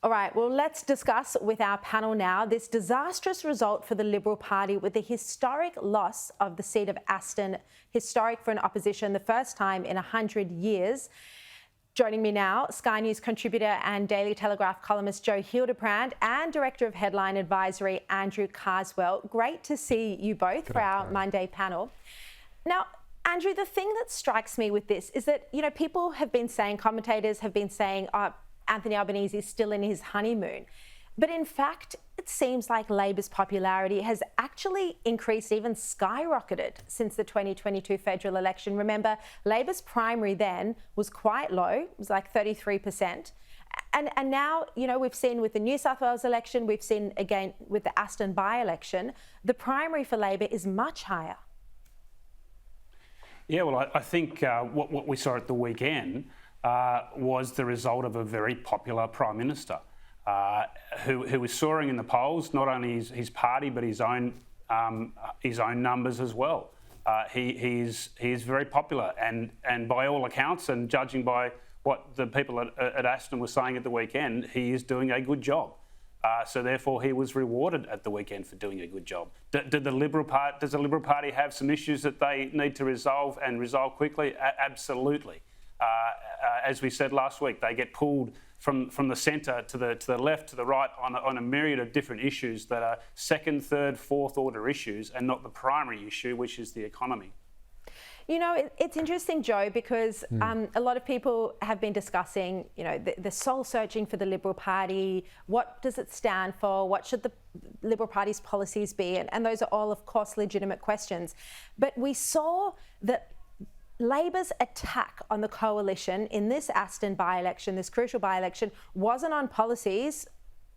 All right, well, let's discuss with our panel now this disastrous result for the Liberal Party with the historic loss of the seat of Aston, historic for an opposition, the first time in 100 years. Joining me now, Sky News contributor and Daily Telegraph columnist Jo Hildebrand and Director of Headline Advisory Andrew Carswell. Great to see you both for our Monday panel. Now, Andrew, the thing that strikes me with this is that, people have been saying, commentators have been saying, Anthony Albanese is still in his honeymoon. But in fact, it seems like Labor's popularity has actually increased, even skyrocketed since the 2022 federal election. Remember, Labor's primary then was quite low, it was like 33%. And now, we've seen with the New South Wales election, we've seen again with the Aston by-election, the primary for Labor is much higher. Yeah, well, I think what we saw at the weekend was the result of a very popular Prime Minister who is soaring in the polls, not only his party but his own numbers as well. He is very popular, and by all accounts, and judging by what the people at Aston were saying at the weekend, he is doing a good job. So therefore, he was rewarded at the weekend for doing a good job. Does the Liberal Party have some issues that they need to resolve and resolve quickly? Absolutely. As we said last week, they get pulled from the centre to the left, to the right on a myriad of different issues that are second, third, fourth order issues and not the primary issue, which is the economy. It's interesting, Joe, because a lot of people have been discussing, the soul searching for the Liberal Party. What does it stand for? What should the Liberal Party's policies be? And those are all, of course, legitimate questions. But we saw that Labor's attack on the coalition in this Aston by-election, this crucial by-election, wasn't on policies,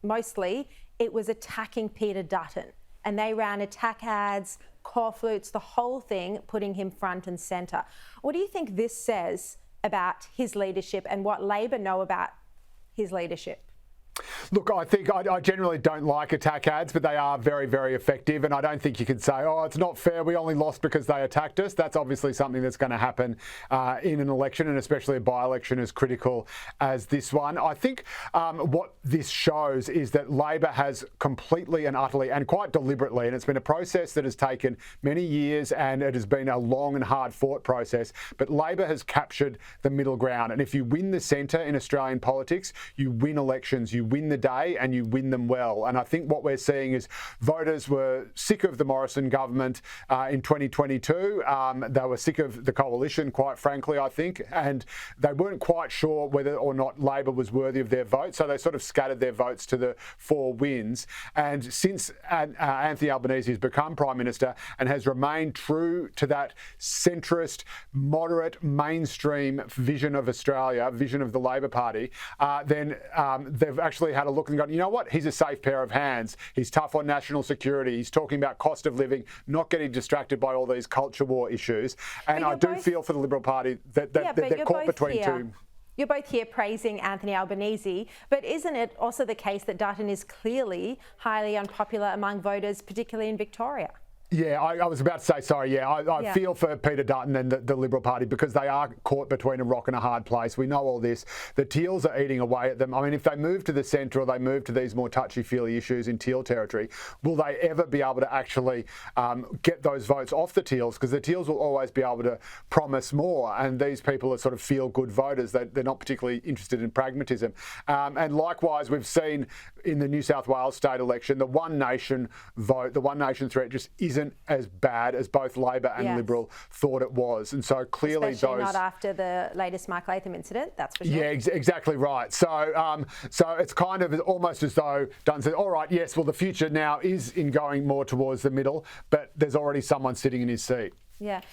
mostly. It was attacking Peter Dutton. And they ran attack ads, corflutes, the whole thing, putting him front and centre. What do you think this says about his leadership and what Labor know about his leadership? Look, I think I generally don't like attack ads, but they are very, very effective. And I don't think you can say, it's not fair, we only lost because they attacked us. That's obviously something that's going to happen in an election, and especially a by-election as critical as this one. I think what this shows is that Labor has completely and utterly and quite deliberately, and it's been a process that has taken many years and it has been a long and hard-fought process, but Labor has captured the middle ground. And if you win the centre in Australian politics, you win elections, you win the day and you win them well. And I think what we're seeing is voters were sick of the Morrison government in 2022. They were sick of the coalition, quite frankly, I think, and they weren't quite sure whether or not Labor was worthy of their vote. So they sort of scattered their votes to the four wins. And since Anthony Albanese has become Prime Minister and has remained true to that centrist, moderate, mainstream vision of Australia, vision of the Labor Party, then they've actually had a look and gone, you know what, he's a safe pair of hands. He's tough on national security. He's talking about cost of living, not getting distracted by all these culture war issues. And I do feel for the Liberal Party that they're caught between two. You're both here praising Anthony Albanese, but isn't it also the case that Dutton is clearly highly unpopular among voters, particularly in Victoria? Yeah, I was about to say, sorry, I feel for Peter Dutton and the Liberal Party because they are caught between a rock and a hard place. We know all this. The Teals are eating away at them. I mean, if they move to the centre or they move to these more touchy-feely issues in Teal territory, will they ever be able to actually get those votes off the Teals? Because the Teals will always be able to promise more, and these people are sort of feel-good voters. They're not particularly interested in pragmatism. And likewise, we've seen in the New South Wales state election, the One Nation vote, the One Nation threat just isn't as bad as both Labor and Liberal thought it was. And so clearly especially not after the latest Mark Latham incident, that's for sure. Yeah, exactly right. So it's kind of almost as though Dutton said, all right, yes, well, the future now is in going more towards the middle, but there's already someone sitting in his seat. Yeah.